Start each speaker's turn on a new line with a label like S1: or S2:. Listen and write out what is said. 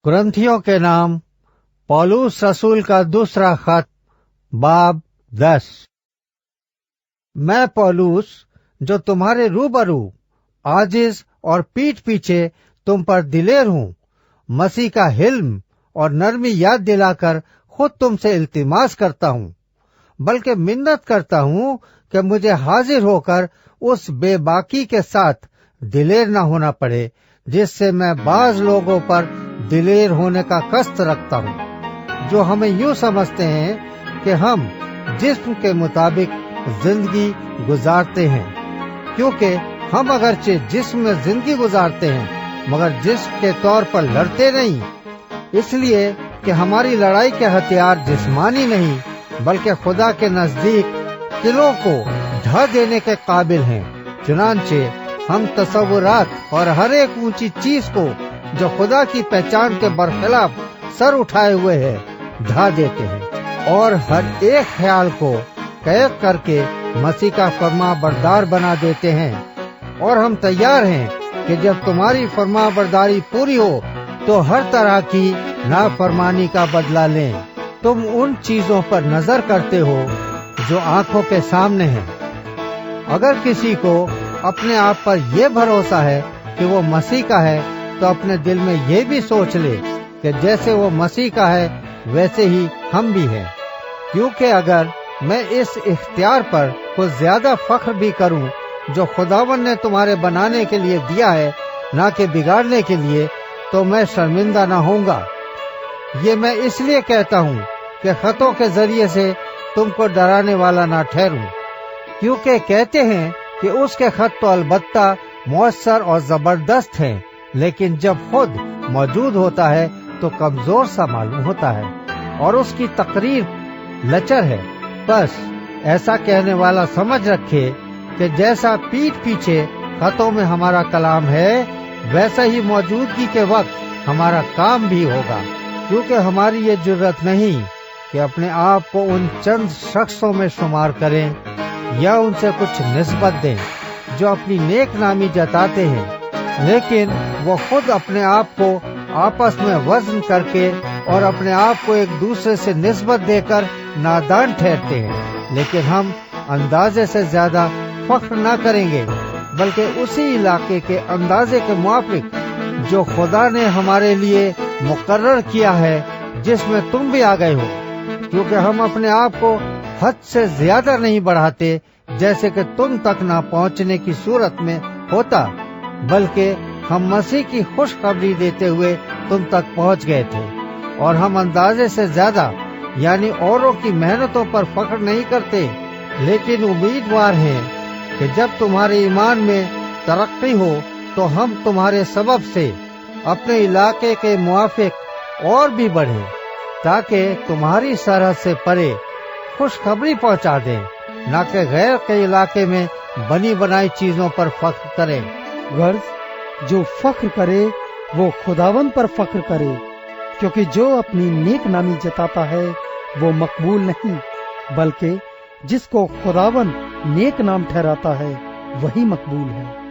S1: कुरिन्थियों के नाम पौलुस रसूल का दूसरा खत बाब 10। मैं पौलुस, जो तुम्हारे रूबरू आजिज और पीठ पीछे तुम पर दिलेर हूँ, मसीह का हिल्म और नरमी याद दिलाकर खुद तुमसे इल्तिमास करता हूँ, बल्कि मिन्नत करता हूँ कि मुझे हाजिर होकर उस बेबाकी के साथ दिलेर न होना पड़े जिससे मैं बाज लोगों पर दिलेर होने का कष्ट रखता हूँ, जो हमें यूं समझते हैं कि हम जिस्म के मुताबिक जिंदगी गुजारते हैं, क्योंकि हम अगरचे जिस्म में जिंदगी गुजारते हैं मगर जिस्म के तौर पर लड़ते नहीं, इसलिए कि हमारी लड़ाई के हथियार जिस्मानी नहीं बल्कि खुदा के नजदीक किलों को ढा देने के काबिल हैं। चुनांचे हम तसव्वुरात और हर एक ऊंची चीज को जो खुदा की पहचान के बरखिलाफ सर उठाए हुए है ढा देते हैं और हर एक ख्याल को कैद करके मसीह का फर्मा बरदार बना देते हैं। और हम तैयार हैं कि जब तुम्हारी फर्मा बरदारी पूरी हो तो हर तरह की नाफरमानी का बदला लें। तुम उन चीजों पर नजर करते हो जो आंखों के सामने हैं। अगर किसी को अपने आप पर यह भरोसा है कि वो मसीह का है तो अपने दिल में ये भी सोच ले कि जैसे वो मसीह का है वैसे ही हम भी हैं। क्योंकि अगर मैं इस इख्तियार पर कुछ ज्यादा फख्र भी करूं जो खुदावन ने तुम्हारे बनाने के लिए दिया है ना कि बिगाड़ने के लिए, तो मैं शर्मिंदा न होऊंगा। ये मैं इसलिए कहता हूँ कि खतों के जरिए से तुमको डराने वाला ना ठहरूं, क्योंकि कहते हैं कि उसके खत तो अलबत्ता मौसर और जबरदस्त हैं, लेकिन जब खुद मौजूद होता है तो कमजोर सा मालूम होता है और उसकी तकरीर लचर है। बस ऐसा कहने वाला समझ रखे कि जैसा पीठ पीछे खतों में हमारा कलाम है वैसा ही मौजूदगी के वक्त हमारा काम भी होगा, क्योंकि हमारी ये जुर्रत नहीं कि अपने आप को उन चंद शख्सों में शुमार करें या उनसे कुछ निस्बत दें जो अपनी नेक नामी जताते हैं, लेकिन वो खुद अपने आप को आपस में वजन करके और अपने आप को एक दूसरे से निस्बत देकर नादान ठहरते हैं। लेकिन हम अंदाजे से ज्यादा फख्र न करेंगे बल्कि उसी इलाके के अंदाजे के मुआफिक जो खुदा ने हमारे लिए मुकर्रर किया है जिसमें तुम भी आ गए हो, क्योंकि हम अपने आप को हद से ज्यादा नहीं बढ़ाते जैसे कि तुम तक ना पहुंचने की सूरत में होता, बल्कि हम मसीह की खुशखबरी देते हुए तुम तक पहुंच गए थे। और हम अंदाजे से ज्यादा यानी औरों की मेहनतों पर फख्र नहीं करते, लेकिन उम्मीदवार हैं कि जब तुम्हारे ईमान में तरक्की हो तो हम तुम्हारे सबब से अपने इलाके के मुआफिक और भी बढ़ें, ताकि तुम्हारी सरहद से परे खुशखबरी पहुंचा दें, न कि गैर के इलाके में बनी बनाई चीजों पर फख्र करें।
S2: गर्ज जो फख्र करे वो खुदावन पर फख्र करे, क्योंकि जो अपनी नेक नामी जताता है वो मकबूल नहीं बल्कि जिसको खुदावन नेक नाम ठहराता है वही मकबूल है।